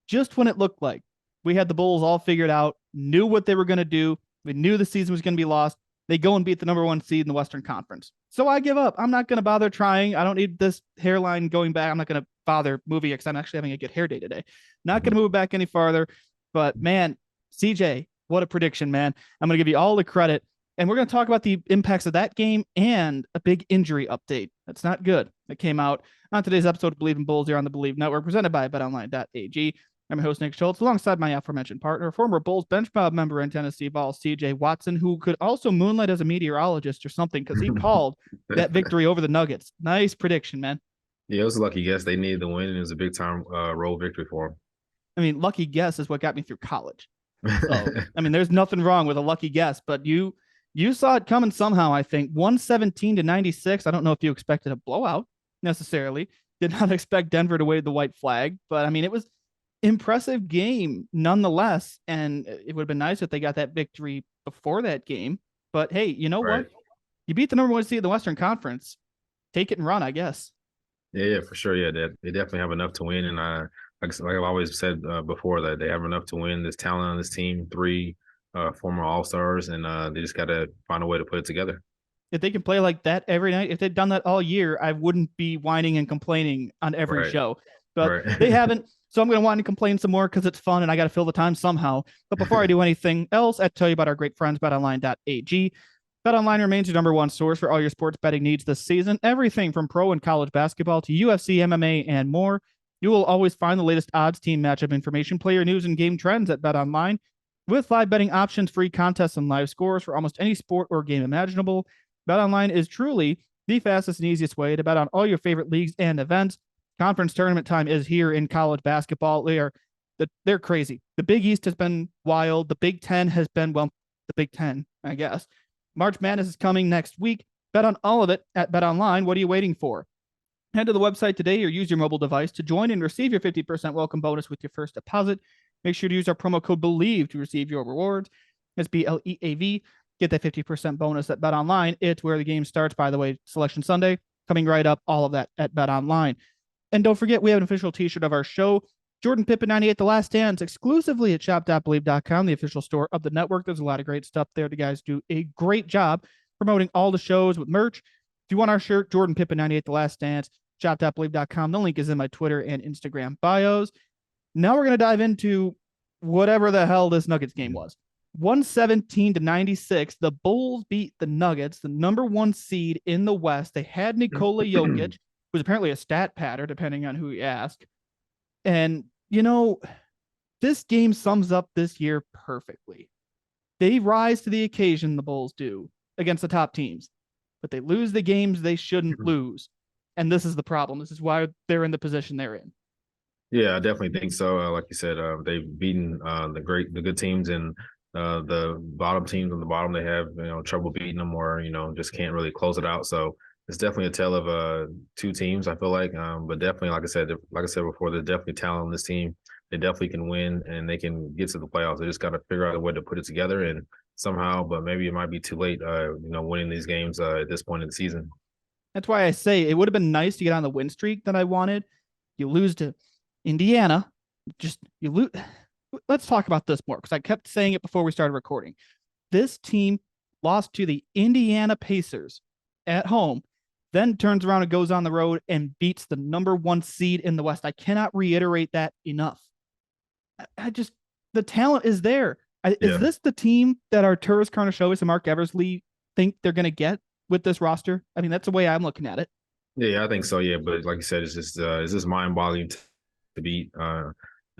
just when it looked like we had the Bulls all figured out, knew what they were going to do, we knew the season was going to be lost, they go and beat the number one seed in the Western Conference. So I give up. I'm not going to bother trying. I don't need this hairline going back. I'm not going to bother moving it because I'm actually having a good hair day today. Not going to move it back any farther. But man, CJ, what a prediction, man. I'm going to give you all the credit. And we're going to talk about the impacts of that game and a big injury update. That's not good. That came out on today's episode of Believe in Bulls here on the Believe Network, presented by BetOnline.ag. I'm your host, Nick Schultz, alongside my aforementioned partner, former Bulls bench mob member in Tennessee Vols, C.J. Watson, who could also moonlight as a meteorologist or something because he called that victory over the Nuggets. Nice prediction, man. Yeah, it was a lucky guess. They needed the win, and it was a big-time road victory for I mean, lucky guess is what got me through college. So, them. I mean, there's nothing wrong with a lucky guess, but you saw it coming somehow, I think. 117-96. I don't know if you expected a blowout necessarily. Did not expect Denver to wave the white flag, but I mean, it was impressive game nonetheless. And it would have been nice if they got that victory before that game. But hey, you know Right. what? You beat the number one seed in the Western Conference. Take it and run, I guess. Yeah, for sure. Yeah, they definitely have enough to win, and like I've always said before, that they have enough to win. There's talent on this team, three former All-Stars, and they just got to find a way to put it together. If they can play like that every night, if they'd done that all year, I wouldn't be whining and complaining on every Right. show. But they Right. haven't. So I'm going to whine and complain some more because it's fun and I got to fill the time somehow. But before I do anything else, I tell you about our great friends, BetOnline.ag. BetOnline remains your number one source for all your sports betting needs this season. Everything from pro and college basketball to UFC, MMA, and more. You will always find the latest odds, team matchup information, player news, and game trends at BetOnline. With live betting options, free contests, and live scores for almost any sport or game imaginable, BetOnline is truly the fastest and easiest way to bet on all your favorite leagues and events. Conference tournament time is here in college basketball. They're crazy. The Big East has been wild. The Big Ten has been, well, the Big Ten, I guess. March Madness is coming next week. Bet on all of it at BetOnline. What are you waiting for? Head to the website today or use your mobile device to join and receive your 50% welcome bonus with your first deposit. Make sure to use our promo code BELIEVE to receive your rewards. That's BLEAV. Get that 50% bonus at BetOnline. It's where the game starts, by the way. Selection Sunday coming right up. All of that at BetOnline. And don't forget, we have an official t-shirt of our show. Jordan Pippen 98, The Last Dance, exclusively at shop.believe.com, the official store of the network. There's a lot of great stuff there. The guys do a great job promoting all the shows with merch. If you want our shirt, Jordan Pippen 98, The Last Dance, shop.believe.com. The link is in my Twitter and Instagram bios. Now we're going to dive into whatever the hell this Nuggets game was. 117-96. The Bulls beat the Nuggets, the number one seed in the West. They had Nikola Jokic, who's apparently a stat patter, depending on who you ask. And, you know, this game sums up this year perfectly. They rise to the occasion, the Bulls do, against the top teams, but they lose the games they shouldn't lose. And this is the problem. This is why they're in the position they're in. Yeah, I definitely think so. Like you said, they've beaten the good teams, and the bottom teams on the bottom, they have trouble beating them, or just can't really close it out. So it's definitely a tale of two teams, I feel like. But definitely, like I said before, there's definitely talent on this team. They definitely can win, and they can get to the playoffs. They just got to figure out a way to put it together, and somehow, but maybe it might be too late, winning these games at this point in the season. That's why I say it would have been nice to get on the win streak that I wanted. You lose to Indiana. You lose. Let's talk about this more because I kept saying it before we started recording. This team lost to the Indiana Pacers at home, then turns around and goes on the road and beats the number one seed in the West. I cannot reiterate that enough. The talent is there. Is this the team that Arturas Karnisovas and Mark Eversley think they're going to get with this roster? I mean, that's the way I'm looking at it. Yeah, I think so. Yeah, but like you said, it's just mind-boggling to beat the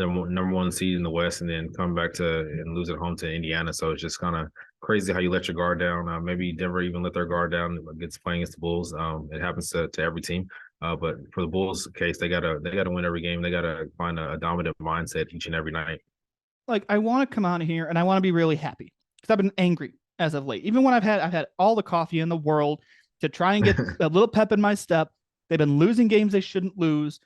number one seed in the West and then come back and lose at home to Indiana. So it's just kind of crazy how you let your guard down. Maybe Denver even let their guard down against playing against the Bulls. It happens to every team. But for the Bulls' case, they gotta win every game. They gotta find a dominant mindset each and every night. Like, I want to come out here and I want to be really happy because I've been angry as of late. Even when I've had all the coffee in the world to try and get a little pep in my step. They've been losing games they shouldn't lose.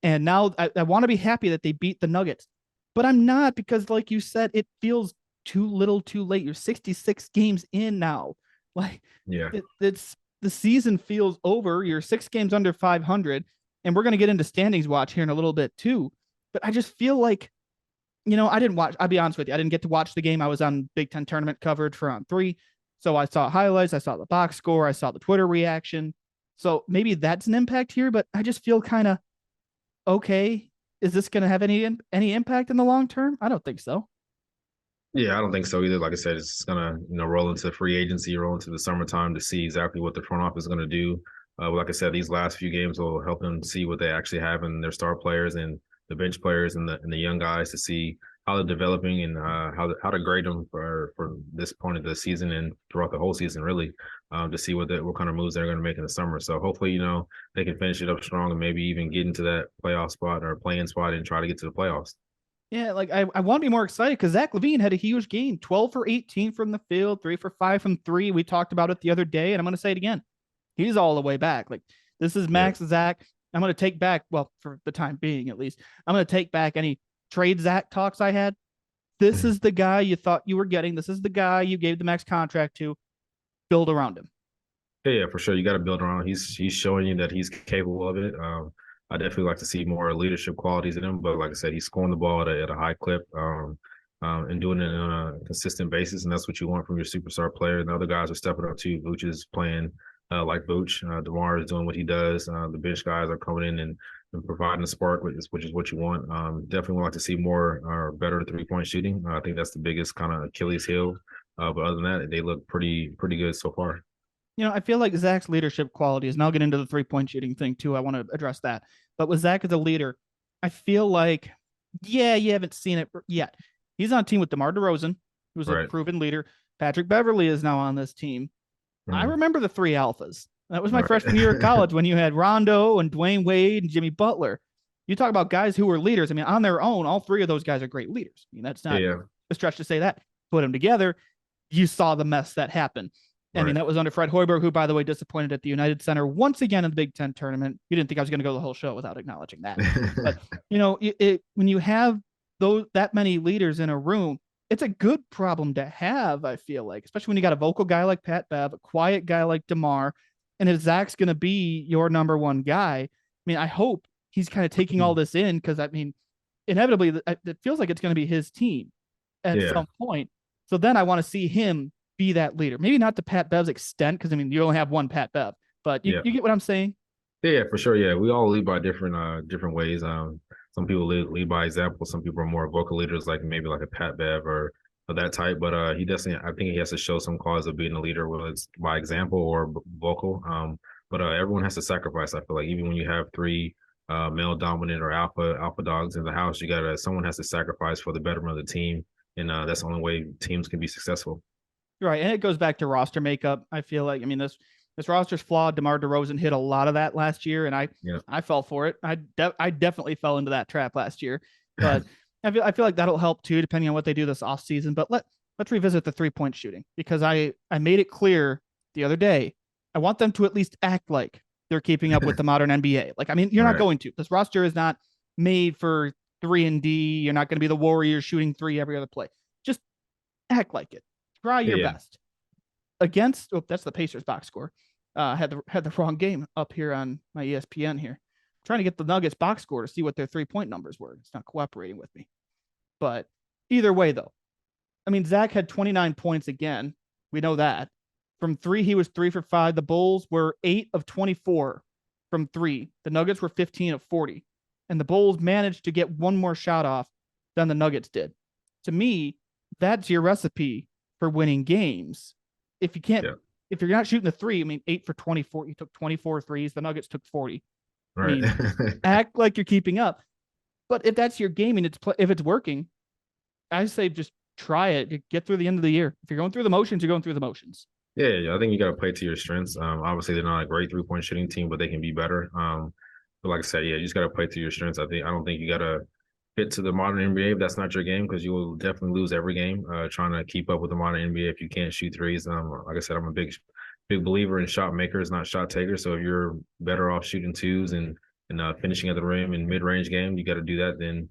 And now I want to be happy that they beat the Nuggets. But I'm not, because like you said, it feels too little too late. You're 66 games in now. Like, Yeah. It's the season feels over. You're 6 games under 500. And we're going to get into standings watch here in a little bit too. But I just feel like I didn't watch. I'll be honest with you. I didn't get to watch the game. I was on Big Ten tournament coverage for round 3. So I saw highlights. I saw the box score. I saw the Twitter reaction. So maybe that's an impact here, but I just feel kind of okay. Is this going to have any impact in the long term? I don't think so. Yeah, I don't think so either. Like I said, it's gonna roll into free agency, roll into the summertime to see exactly what the front office is gonna do. Like I said, these last few games will help them see what they actually have in their star players and the bench players and the young guys to see how they're developing and how to grade them for this point of the season and throughout the whole season, really, to see what kind of moves they're going to make in the summer. So hopefully, they can finish it up strong and maybe even get into that playoff spot or play-in spot and try to get to the playoffs. Yeah, like I want to be more excited because Zach LaVine had a huge game, 12 for 18 from the field, 3 for 5 from 3. We talked about it the other day, and I'm going to say it again. He's all the way back. Like, this is Max Zach. I'm going to take back, well, for the time being at least, I'm going to take back any trade Zach talks I had. This is the guy you thought you were getting. This is the guy you gave the max contract to. Build around him. Yeah, for sure. You got to build around. He's showing you that he's capable of it. I definitely like to see more leadership qualities in him. But like I said, he's scoring the ball at a high clip and doing it on a consistent basis. And that's what you want from your superstar player. And the other guys are stepping up too. Vooch is playing like Vooch. DeMar is doing what he does. The bench guys are coming in and providing the spark, which is what you want. Definitely would like to see more or better three-point shooting. I think that's the biggest kind of Achilles heel. But other than that, they look pretty good so far. I feel like Zach's leadership qualities, and I'll get into the 3-point shooting thing too. I want to address that. But with Zach as a leader, I feel like, you haven't seen it yet. He's on a team with DeMar DeRozan, who's a proven leader. Patrick Beverley is now on this team. I remember the 3 alphas. That was my freshman year of college when you had Rondo and Dwayne Wade and Jimmy Butler. You talk about guys who were leaders. I mean, on their own, all 3 of those guys are great leaders. I mean, that's not a stretch to say that. Put them together, you saw the mess that happened. I mean, that was under Fred Hoiberg, who, by the way, disappointed at the United Center once again in the Big Ten tournament. You didn't think I was going to go the whole show without acknowledging that. But, when you have that many leaders in a room, it's a good problem to have, I feel like, especially when you got a vocal guy like Pat Bev, a quiet guy like DeMar, and if Zach's going to be your number one guy, I mean, I hope he's kind of taking all this in because, I mean, inevitably, it feels like it's going to be his team at some point. So then I want to see him be that leader. Maybe not to Pat Bev's extent, because I mean you only have one Pat Bev, but you get what I'm saying? Yeah, for sure. Yeah, we all lead by different ways. Some people lead by example. Some people are more vocal leaders, like maybe like a Pat Bev or that type. But he definitely, I think he has to show some cause of being a leader, whether it's by example or vocal. But everyone has to sacrifice. I feel like even when you have 3 male dominant or alpha dogs in the house, someone has to sacrifice for the betterment of the team, and that's the only way teams can be successful. Right, and it goes back to roster makeup. I feel like, I mean, this roster's flawed. DeMar DeRozan hit a lot of that last year, and I fell for it. I definitely fell into that trap last year, but I feel like that'll help too, depending on what they do this offseason. But let's revisit the 3-point shooting, because I made it clear the other day. I want them to at least act like they're keeping up with the modern NBA. Like, I mean, you're not going to. This roster is not made for 3-and-D. You're not going to be the Warriors shooting 3 every other play. Just act like it. Try your best. Against, that's the Pacers box score. Had the wrong game up here on my ESPN here. Trying to get the Nuggets box score to see what their 3-point numbers were. It's not cooperating with me. But either way, though, I mean, Zach had 29 points again. We know that. From 3, he was 3 for 5. The Bulls were 8 of 24 from 3. The Nuggets were 15 of 40. And the Bulls managed to get one more shot off than the Nuggets did. To me, that's your recipe for winning games. If you can't, if you're not shooting the 3, I mean, 8 for 24, you took 24 threes. The Nuggets took 40. Right. I mean, act like you're keeping up. But if that's your game and if it's working, I say just try it. You get through the end of the year. If you're going through the motions, you're going through the motions. Yeah. I think you got to play to your strengths. Obviously, they're not a great 3-point shooting team, but they can be better. But like I said, you just got to play to your strengths. I don't think you got to fit to the modern NBA if that's not your game, because you will definitely lose every game trying to keep up with the modern NBA if you can't shoot threes. Like I said, I'm a big believer in shot makers, not shot takers. So if you're better off shooting 2s and finishing at the rim in mid-range game, you got to do that than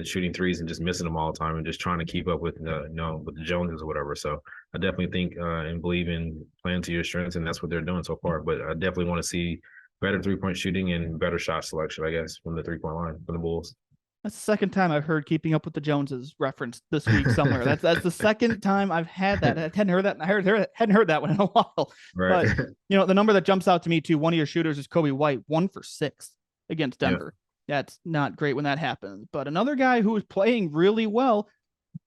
shooting 3s and just missing them all the time and just trying to keep up with with the Joneses or whatever. So I definitely think and believe in playing to your strengths, and that's what they're doing so far. But I definitely want to see better 3-point shooting and better shot selection, I guess, from the 3-point line for the Bulls. That's the second time I've heard Keeping Up with the Joneses referenced this week somewhere. That's the second time I've had that. I hadn't heard that. Hadn't heard that one in a while. Right. But the number that jumps out to me too. One of your shooters is Kobe White, 1 for 6 against Yeah. Denver. That's not great when that happens. But another guy who is playing really well.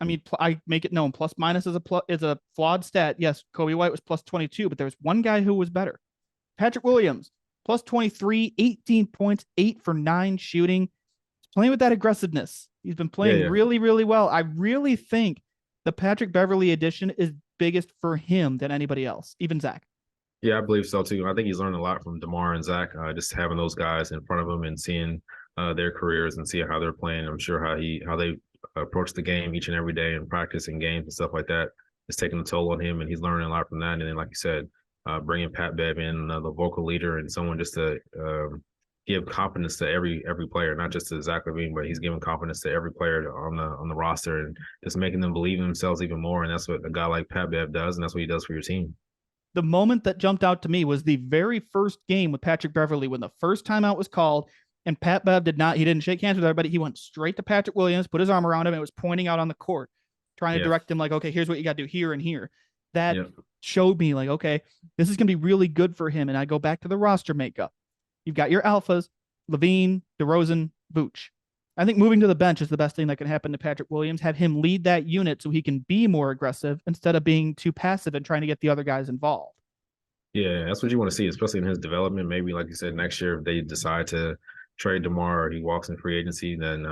I mean, I make it known. Plus minus is a flawed stat. Yes, Kobe White was plus 22, but there was one guy who was better. Patrick Williams, plus 23, 18 points, 8 for 9 shooting. Playing with that aggressiveness. He's been playing really, really well. I really think the Patrick Beverley edition is biggest for him than anybody else, even Zach. Yeah, I believe so too. I think he's learned a lot from DeMar and Zach, just having those guys in front of him and seeing their careers and see how they're playing. I'm sure how they approach the game each and every day and practice in games and stuff like that is taking a toll on him, and he's learning a lot from that. And then, like you said, bringing Pat Bev in, the vocal leader, and someone just to give confidence to every player, not just to Zach LaVine, but he's giving confidence to every player on the roster and just making them believe in themselves even more. And that's what a guy like Pat Bev does, and that's what he does for your team. The moment that jumped out to me was the very first game with Patrick Beverley when the first timeout was called, and Pat Bev didn't shake hands with everybody. He went straight to Patrick Williams, put his arm around him, and was pointing out on the court, trying to direct him like, okay, here's what you got to do here and here. That showed me like, okay, this is going to be really good for him. And I go back to the roster makeup. You've got your alphas, LaVine, DeRozan, Vooch. I think moving to the bench is the best thing that can happen to Patrick Williams. Have him lead that unit so he can be more aggressive instead of being too passive and trying to get the other guys involved. Yeah, that's what you want to see, especially in his development. Maybe, like you said, next year if they decide to trade DeMar or he walks in free agency, then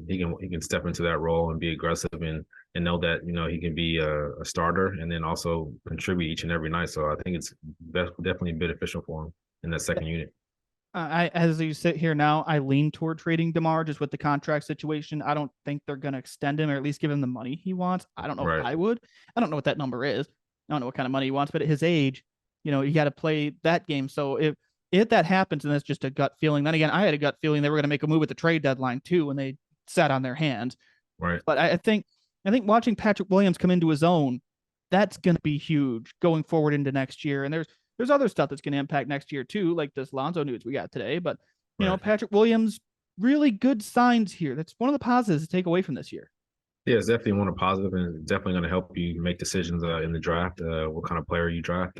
he can step into that role and be aggressive and know that he can be a starter and then also contribute each and every night. So I think it's definitely beneficial for him in that second unit. As you sit here now, I lean toward trading DeMar just with the contract situation. I don't think they're going to extend him or at least give him the money he wants. I don't know if I would. I don't know what that number is. I don't know what kind of money he wants, but at his age, you got to play that game. So if that happens and that's just a gut feeling, then again, I had a gut feeling they were going to make a move at the trade deadline too when they sat on their hands. Right. But I think watching Patrick Williams come into his own, that's going to be huge going forward into next year. And there's other stuff that's going to impact next year too, like this Lonzo news we got today. But Patrick Williams, really good signs here. That's one of the positives to take away from this year. Yeah, it's definitely one of positive, and it's definitely going to help you make decisions in the draft, what kind of player you draft.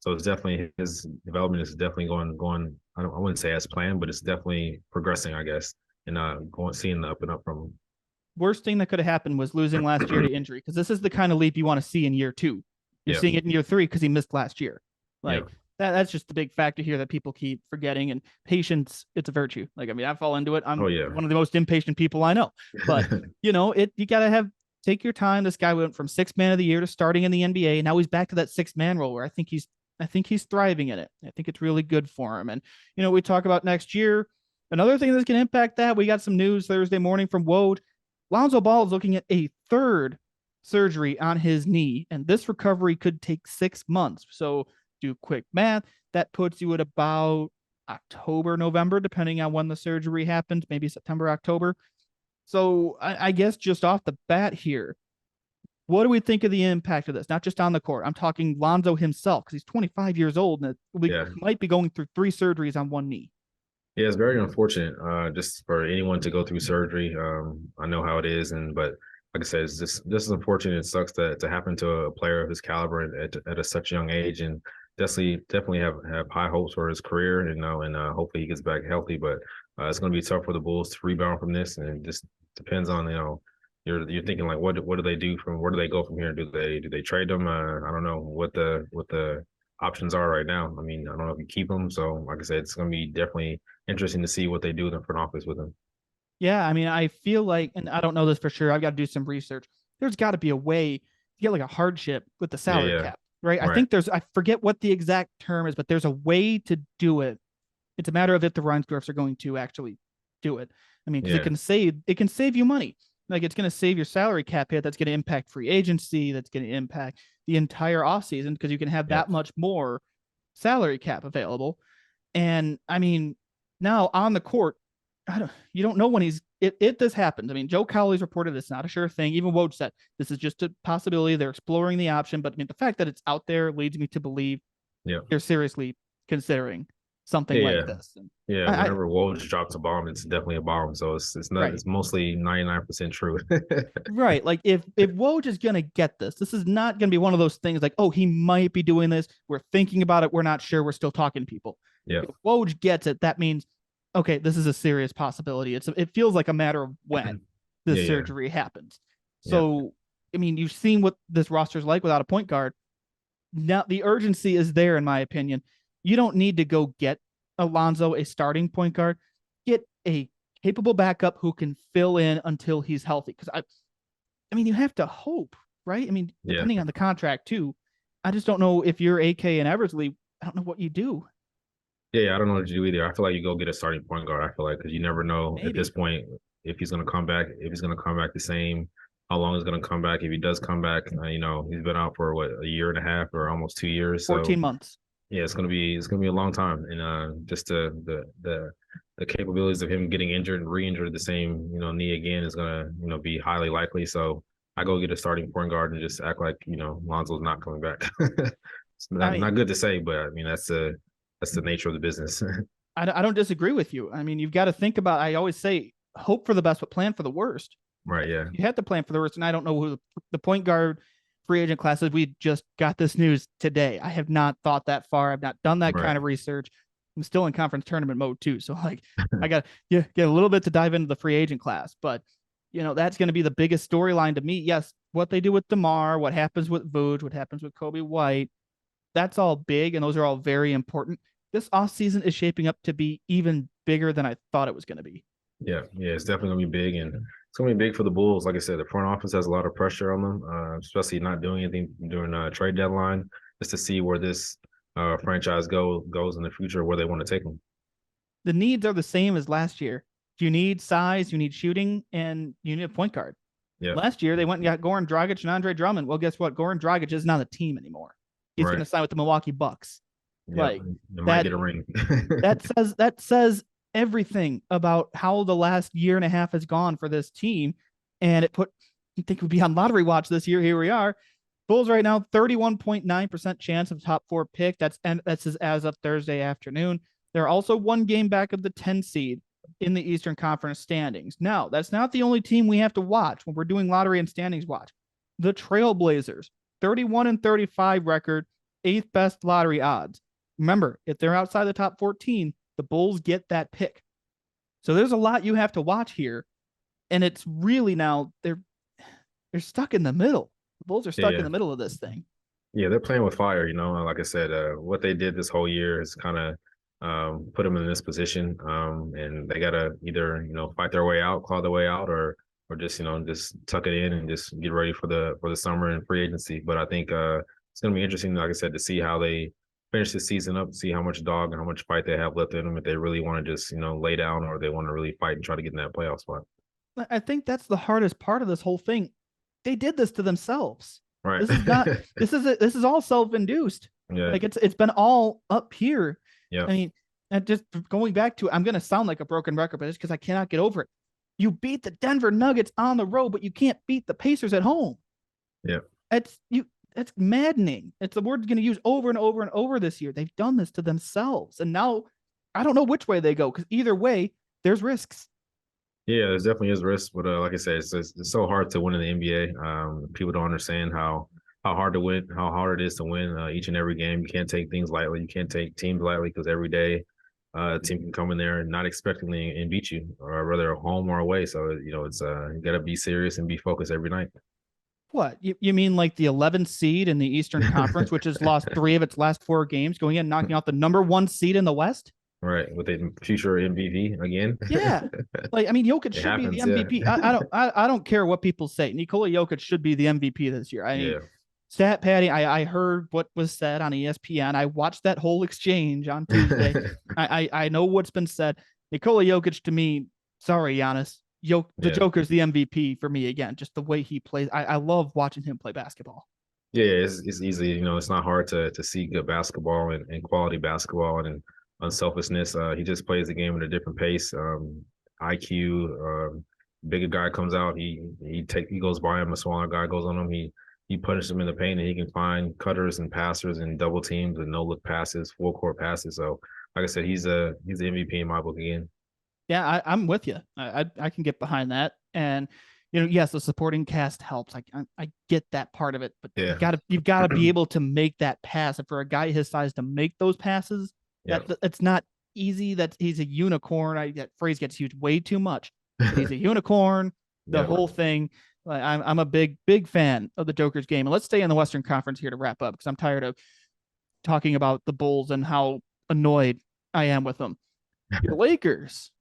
So it's definitely his development is definitely going. I wouldn't say as planned, but it's definitely progressing, I guess, and seeing the up and up from him. Worst thing that could have happened was losing last year to injury, because this is the kind of leap you want to see in year 2. You're seeing it in year 3 because he missed last year. That's just the big factor here that people keep forgetting. And patience, it's a virtue. I fall into it. I'm one of the most impatient people I know. But you got to take your time. This guy went from 6th man of the year to starting in the NBA. Now he's back to that 6th man role where I think he's thriving in it. I think it's really good for him. And we talk about next year. Another thing that's going to impact that, we got some news Thursday morning from Woj. Lonzo Ball is looking at a 3rd surgery on his knee, and this recovery could take 6 months. So do quick math. That puts you at about October, November, depending on when the surgery happens, maybe September, October. So I guess just off the bat here, what do we think of the impact of this? Not just on the court. I'm talking Lonzo himself, because he's 25 years old and might be going through 3 surgeries on one knee. Yeah, it's very unfortunate just for anyone to go through surgery. I know how it is, but like I said, this is unfortunate. It sucks to happen to a player of his caliber at such a young age, and definitely have high hopes for his career, and hopefully he gets back healthy. But it's going to be tough for the Bulls to rebound from this, and it just depends on you're thinking like what do they do where do they go from here? Do they trade them? I don't know what the options are right now. I mean, I don't know if you keep them. So like I said, it's going to be definitely interesting to see what they do in the front office with them. Yeah, I mean, I feel like, and I don't know this for sure, I've got to do some research. There's got to be a way to get like a hardship with the salary cap, right? I think I forget what the exact term is, but there's a way to do it. It's a matter of if the Reinsdorfs are going to actually do it. I mean, because it can save you money. Like, it's going to save your salary cap hit. That's going to impact free agency. That's going to impact the entire offseason, because you can have that much more salary cap available. And I mean, now on the court, you don't know when if this happens. I mean, Joe Cowley's reported it's not a sure thing. Even Woj said this is just a possibility. They're exploring the option, but I mean, the fact that it's out there leads me to believe they're seriously considering something Yeah, like this. And yeah. I Whenever Woj drops a bomb, it's definitely a bomb. So it's not. right. It's mostly 99% true. Right. Like if Woj is gonna get this is not gonna be one of those things like, oh, he might be doing this. We're thinking about it. We're not sure. We're still talking to people. Yeah, If Woj gets it, that means okay, this is a serious possibility. It feels like a matter of when this yeah, yeah, surgery happens. yeah, So I mean, you've seen what this roster's like without a point guard. Now the urgency is there, in my opinion. You don't need to go get Alonzo a starting point guard. Get a capable backup who can fill in until he's healthy. Because I mean, you have to hope, right? I mean, yeah. depending on the contract too. I just don't know if you're AK and Eversley. I don't know what you do. Yeah, I don't know what to do either. I feel like you go get a starting point guard. I feel like because you never know at this Maybe point if he's going to come back, if he's going to come back the same, how long he's going to come back. If he does come back, he's been out for what, a year and a half or almost 2 years. 14 So months. yeah, it's gonna be a long time, and just the capabilities of him getting injured and re-injured the same knee again is gonna be highly likely. So I go get a starting point guard and just act like Lonzo's not coming back. It's I not mean, good to say, but I mean that's the nature of the business. I don't disagree with you. I mean, you've got to think about. I always say hope for the best, but plan for the worst. Right? Yeah. You have to plan for the worst, and I don't know who the point guard free agent class is. We just got this news today. I have not thought that far. I've not done that Right. kind of research. I'm still in conference tournament mode too, so like I got get a little bit to dive into the free agent class, but that's going to be the biggest storyline to me. Yes, what they do with DeMar, what happens with Vooch, what happens with Kobe White, that's all big, and those are all very important. This offseason is shaping up to be even bigger than I thought it was going to be. Yeah, yeah, it's definitely gonna be big, and it's gonna be big for the Bulls. Like I said, the front office has a lot of pressure on them, especially not doing anything during trade deadline, just to see where this franchise goes in the future, where they want to take them. The needs are the same as last year. You need size, you need shooting, and you need a point guard. Yeah, Last year, they went and got Goran Dragic and Andre Drummond. Well, guess what? Goran Dragic is not a team anymore. He's right. going to sign with the Milwaukee Bucks. Yeah, Like they might get a ring. that says everything about how the last year and a half has gone for this team. And you think we'd be on lottery watch this year. Here we are. Bulls right now, 31.9% chance of top 4 pick. That's as of Thursday afternoon. They're also 1 game back of the 10 seed in the Eastern Conference standings. Now, that's not the only team we have to watch when we're doing lottery and standings watch. The Trailblazers, 31-35 record, 8th best lottery odds. Remember, if they're outside the top 14, the Bulls get that pick. So there's a lot you have to watch here. And it's really now they're stuck in the middle. The Bulls are stuck in the middle of this thing. Yeah, they're playing with fire, Like I said, what they did this whole year is kind of put them in this position. And they gotta either, fight their way out, claw their way out, or just, just tuck it in and just get ready for the summer and free agency. But I think it's gonna be interesting, like I said, to see how they finish the season up, see how much dog and how much fight they have left in them, if they really want to just, lay down, or they want to really fight and try to get in that playoff spot. I think that's the hardest part of this whole thing. They did this to themselves. Right. This is not this is all self-induced. Yeah. Like it's been all up here. Yeah. I mean, and just going back to, I'm gonna sound like a broken record, but it's because I cannot get over it. You beat the Denver Nuggets on the road, but you can't beat the Pacers at home. Yeah. That's maddening. It's the word going to use over and over and over this year. They've done this to themselves. And now I don't know which way they go, because either way, there's risks. Yeah, there's definitely is risk. But like I said, it's so hard to win in the NBA. People don't understand how hard to win, how hard it is to win each and every game. You can't take things lightly. You can't take teams lightly, because every day a team can come in there and not expectingly and beat you, or whether home or away. So, it's you got to be serious and be focused every night. What? You mean like the 11th seed in the Eastern Conference, which has lost 3 of its last 4 games, going in and knocking out the number 1 seed in the West? Right, with a future MVP again. Yeah, like I mean, Jokic should be the MVP. Yeah. I don't care what people say. Nikola Jokic should be the MVP this year. I mean, Stat Patty. I heard what was said on ESPN. I watched that whole exchange on Tuesday. I know what's been said. Nikola Jokic, to me, sorry, Giannis. The Joker's the MVP for me again. Just the way he plays. I love watching him play basketball. Yeah, it's easy. It's not hard to see good basketball and quality basketball and unselfishness. He just plays the game at a different pace. IQ. Bigger guy comes out, he goes by him. A smaller guy goes on him. He punishes him in the paint, and he can find cutters and passers and double teams and no look passes, full court passes. So like I said, he's the MVP in my book again. Yeah, I'm with you. I can get behind that. And yes, the supporting cast helps. I get that part of it, but Yeah. you've got to be able to make that pass. And for a guy his size to make those passes, Yeah. it's not easy. That he's a unicorn. That phrase gets used way too much, but he's a unicorn. The Yeah. whole thing. Like, I'm a big fan of the Joker's game. And let's stay in the Western Conference here to wrap up because I'm tired of talking about the Bulls and how annoyed I am with them. Your Lakers,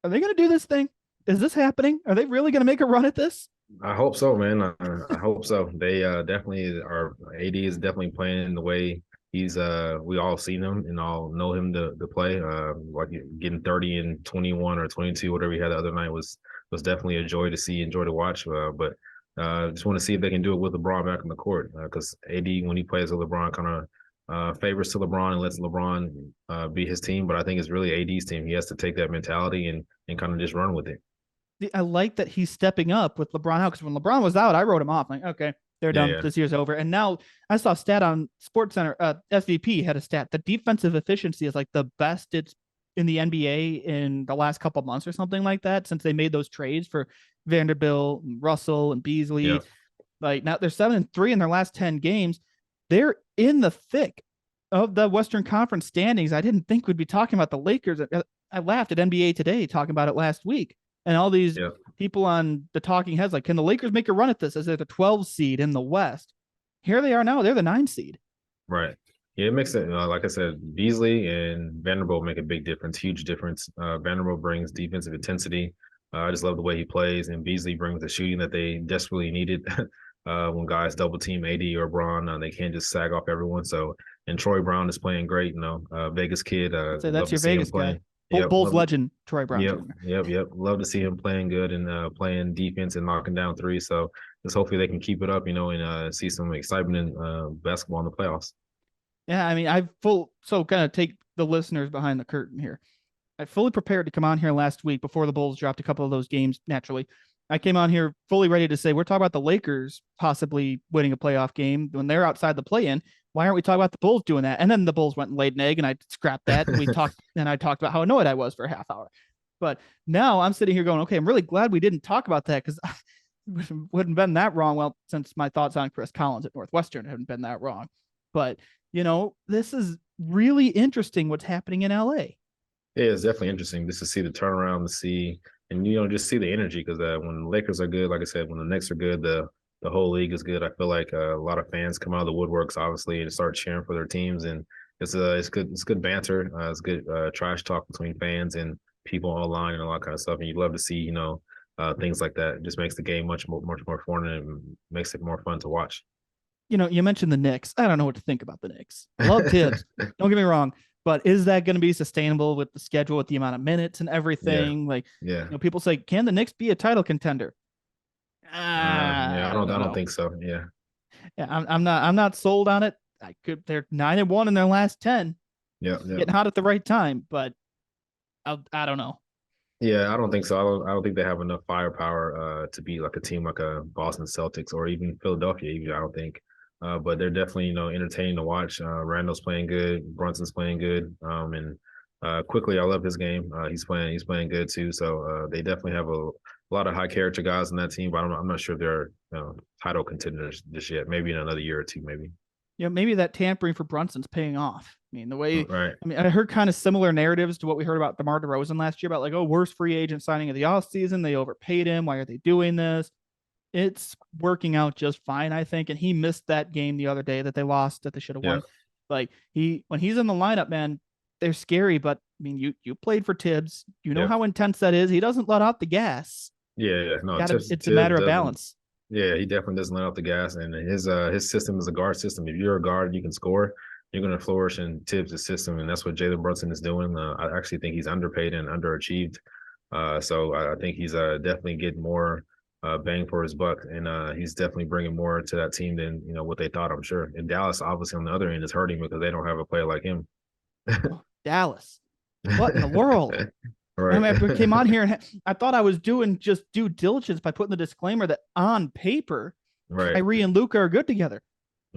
are they going to do this thing? Is this happening? Are they really going to make a run at this? I hope so, man. I hope so. They definitely are. AD is definitely playing the way he's. We all seen him and all know him to play. Like getting 30 and 21 or 22, whatever he had the other night was definitely a joy to see, enjoy to watch. But just want to see if they can do it with LeBron back on the court because AD when he plays with LeBron kind of. Favors to LeBron and lets LeBron be his team, but I think it's really AD's team. He has to take that mentality and kind of just run with it. I like that he's stepping up with LeBron out because when LeBron was out, I wrote him off. I'm like, okay, they're done. Yeah. This year's over. And now I saw a stat on Sports Center. SVP had a stat. The defensive efficiency is like the best it's in the NBA in the last couple months or something like that since they made those trades for Vanderbilt and Russell and Beasley. Yeah. Like now they're 7-3 in their last 10 games. They're in the thick of the Western Conference standings. I didn't think we'd be talking about the Lakers. I laughed at NBA Today talking about it last week. And all these people on the talking heads, like, can the Lakers make a run at this as they're the 12 seed in the West? Here they are now. They're the 9 seed. Right. Yeah, it makes it, like I said, Beasley and Vanderbilt make a big difference, huge difference. Vanderbilt brings defensive intensity. I just love the way he plays. And Beasley brings the shooting that they desperately needed. When guys double team AD or Braun, they can't just sag off everyone. So, and Troy Brown is playing great. Vegas kid. So that's your Vegas guy. Bulls legend, Troy Brown. Yep. Love to see him playing good and playing defense and knocking down threes. So just hopefully they can keep it up, and see some excitement in basketball in the playoffs. Yeah, I mean, so kind of take the listeners behind the curtain here. I fully prepared to come on here last week before the Bulls dropped a couple of those games naturally. I came on here fully ready to say we're talking about the Lakers possibly winning a playoff game when they're outside the play-in. Why aren't we talking about the Bulls doing that? And then the Bulls went and laid an egg, and I scrapped that. And I talked about how annoyed I was for a half hour. But now I'm sitting here going, okay, I'm really glad we didn't talk about that because wouldn't been that wrong. Well, since my thoughts on Chris Collins at Northwestern haven't been that wrong. But this is really interesting what's happening in LA. Yeah, it's definitely interesting just to see the turnaround, to see and just see the energy because when the Lakers are good, like I said, when the Knicks are good, the whole league is good. I feel like a lot of fans come out of the woodworks, obviously, and start cheering for their teams, and it's good banter, it's good trash talk between fans and people online and all that kind of stuff. And you love to see things like that. It just makes the game much more fun and makes it more fun to watch. You mentioned the Knicks. I don't know what to think about the Knicks. Love Tibbs. Don't get me wrong. But is that going to be sustainable with the schedule, with the amount of minutes and everything? People say, can the Knicks be a title contender? I don't think so. Yeah. I'm not sold on it. They're 9-1 in their last 10. Yeah. Getting hot at the right time, but I don't know. Yeah, I don't think so. I don't think they have enough firepower to beat like a team like a Boston Celtics or even Philadelphia. Even I don't think. But they're definitely entertaining to watch. Randall's playing good, Brunson's playing good, and quickly I love his game. He's playing good too. So they definitely have a lot of high character guys in that team. But I'm not sure if they're title contenders just yet. Maybe in another year or two, maybe. Yeah, maybe that tampering for Brunson's paying off. I mean, the way right. I mean, I heard kind of similar narratives to what we heard about DeMar DeRozan last year about like, worst free agent signing of the offseason. They overpaid him. Why are they doing this? It's working out just fine, I think. And he missed that game the other day that they lost that they should have won. Like when he's in the lineup, man, they're scary. But I mean, you played for Tibbs. You know how intense that is. He doesn't let out the gas. Yeah. No, it's a matter of balance. Yeah, he definitely doesn't let out the gas. And his system is a guard system. If you're a guard and you can score, you're going to flourish in Tibbs' system. And that's what Jalen Brunson is doing. I actually think he's underpaid and underachieved. So I think he's definitely getting more bang for his buck, and he's definitely bringing more to that team than what they thought. I'm sure. And Dallas, obviously, on the other end, is hurting because they don't have a player like him. Dallas, what in the world? Right. I mean, I came on here and I thought I was doing just due diligence by putting the disclaimer that on paper, Kyrie and Luka are good together.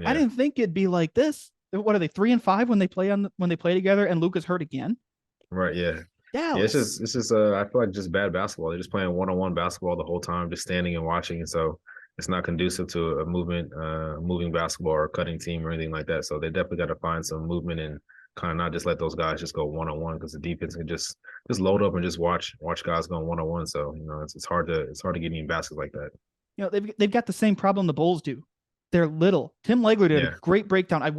I didn't think it'd be like this. what are they 3-5 when they play together and Luka's hurt again? Right. Yeah. Yeah. Dallas. It's just I feel like just bad basketball. They're just playing one-on-one basketball the whole time, just standing and watching. And so it's not conducive to a moving basketball or cutting team or anything like that. So they definitely got to find some movement and kind of not just let those guys just go one-on-one, because the defense can just load up and just watch guys going one-on-one. So, it's hard to get any baskets like that. They've got the same problem the Bulls do. They're little. Tim Legler did a great breakdown. I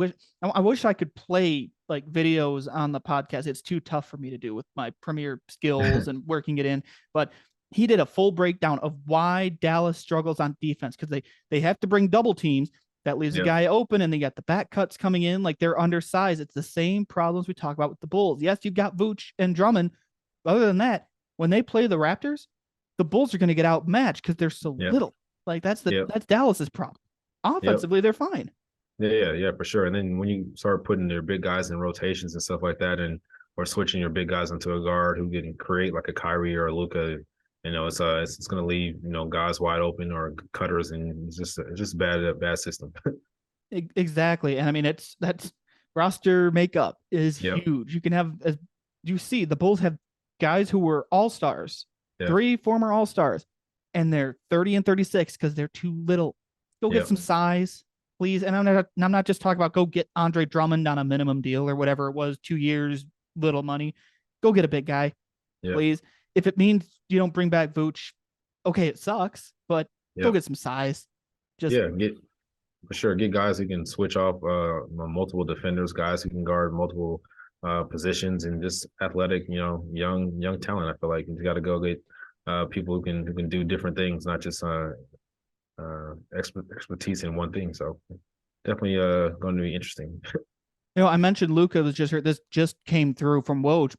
wish I could play like videos on the podcast. It's too tough for me to do with my Premiere skills and working it in. But he did a full breakdown of why Dallas struggles on defense, because they have to bring double teams. That leaves a guy open, and they got the back cuts coming in. Like, they're undersized. It's the same problems we talk about with the Bulls. Yes, you've got Vooch and Drummond. Other than that, when they play the Raptors, the Bulls are going to get outmatched because they're so little. Like, that's Dallas's problem. Offensively, they're fine. Yeah, for sure. And then when you start putting their big guys in rotations and stuff like that, or switching your big guys into a guard who can create like a Kyrie or a Luka, it's going to leave guys wide open or cutters, and it's just bad system. Exactly. And I mean, that's roster makeup is huge. You can have, as you see, the Bulls have guys who were all-stars, 3 former all-stars, and they're 30 and 36 because they're too little. Go get some size, please. And I'm not just talking about go get Andre Drummond on a minimum deal or whatever it was, 2 years, little money. Go get a big guy, please. If it means you don't bring back Vooch, okay, it sucks, but go get some size. Get guys who can switch off multiple defenders, guys who can guard multiple positions, and just athletic, young talent. I feel like you got to go get people who can do different things, not just expertise in one thing. So definitely going to be interesting. I mentioned Luka was just hurt. This just came through from Woj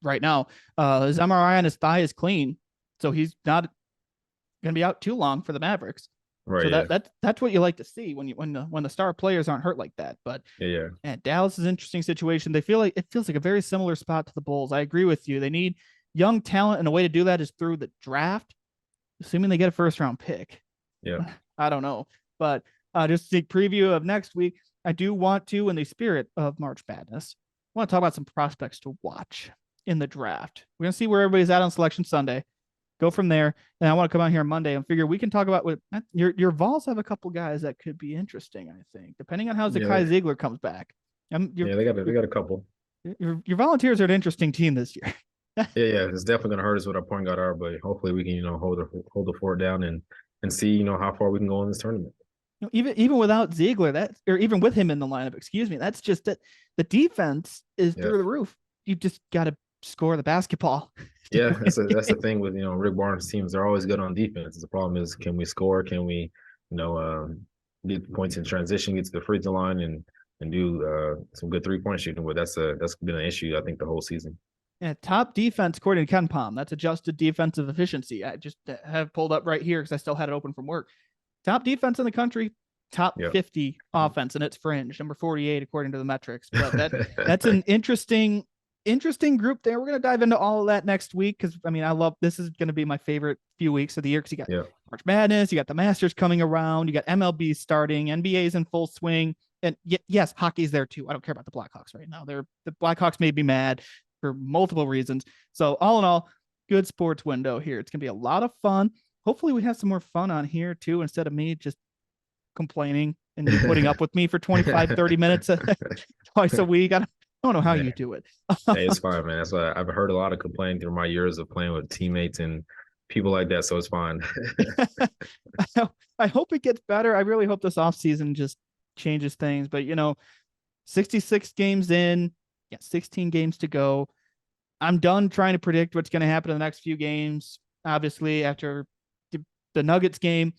right now. His MRI on his thigh is clean, so he's not going to be out too long for the Mavericks. Right. So that's what you like to see when the star players aren't hurt like that. But Dallas is an interesting situation. It feels like a very similar spot to the Bulls. I agree with you. They need young talent, and a way to do that is through the draft, assuming they get a first-round pick. Yeah. I don't know. But just a sneak preview of next week, I do want to, in the spirit of March Madness, I want to talk about some prospects to watch in the draft. We're going to see where everybody's at on Selection Sunday. Go from there. And I want to come out here on Monday and figure we can talk about what your Vols have a couple guys that could be interesting, I think, depending on how Zakai Ziegler comes back. They got a couple. Your Volunteers are an interesting team this year. It's definitely going to hurt us with our point guard are, but hopefully we can, hold the fort down and see, how far we can go in this tournament. Even without Ziegler, or even with him in the lineup, that's just that the defense is through the roof. You just got to score the basketball. Yeah, that's the thing with Rick Barnes' teams. They're always good on defense. The problem is, can we score? Can we get points in transition, get to the free throw line, and do some good 3-point shooting? But that's been an issue, I think, the whole season. Yeah, top defense according to Ken Palm. That's adjusted defensive efficiency. I just have pulled up right here because I still had it open from work. Top defense in the country, top 50 offense, and it's fringe, number 48 according to the metrics. But that's an interesting group there. We're going to dive into all of that next week because, I love this. Is going to be my favorite few weeks of the year because you got March Madness, you got the Masters coming around, you got MLB starting, NBA's in full swing, and yes, hockey's there too. I don't care about the Blackhawks right now. The Blackhawks made me mad for multiple reasons. So all in all, good sports window here. It's going to be a lot of fun. Hopefully we have some more fun on here too, instead of me just complaining and you putting up with me for 25, 30 minutes twice a week. I don't know how you do it. Hey, it's fine, man. That's why I've heard a lot of complaining through my years of playing with teammates and people like that. So it's fine. I hope it gets better. I really hope this offseason just changes things. But, 66 games in, 16 games to go. I'm done trying to predict what's going to happen in the next few games, obviously, after the Nuggets game.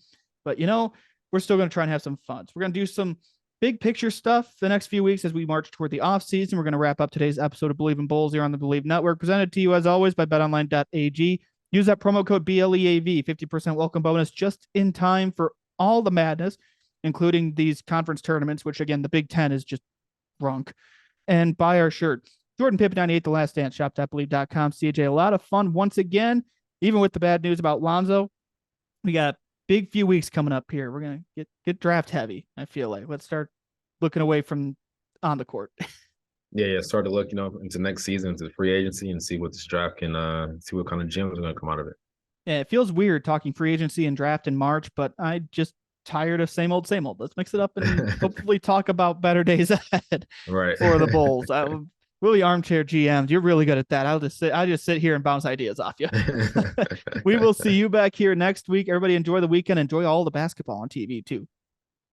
But, we're still going to try and have some fun. So we're going to do some big picture stuff the next few weeks as we march toward the offseason. We're going to wrap up today's episode of Believe in Bulls here on the Believe Network, presented to you, as always, by betonline.ag. Use that promo code BLEAV, 50% welcome bonus just in time for all the madness, including these conference tournaments, which, again, the Big Ten is just drunk. And buy our shirt. Jordan Pippen 98, The Last Dance, shop.believe.com. CJ, a lot of fun once again, even with the bad news about Lonzo. We got a big few weeks coming up here. We're going to get draft heavy, I feel like. Let's start looking away from on the court. Yeah. Start to look, into next season, into the free agency, and see what this draft can, see what kind of gems are going to come out of it. Yeah, it feels weird talking free agency and draft in March, but I just tired of same old, same old. Let's mix it up and hopefully talk about better days ahead Right. for the Bulls. Really armchair GMs. You're really good at that. I'll just sit here and bounce ideas off you. We will see you back here next week. Everybody enjoy the weekend. Enjoy all the basketball on TV too.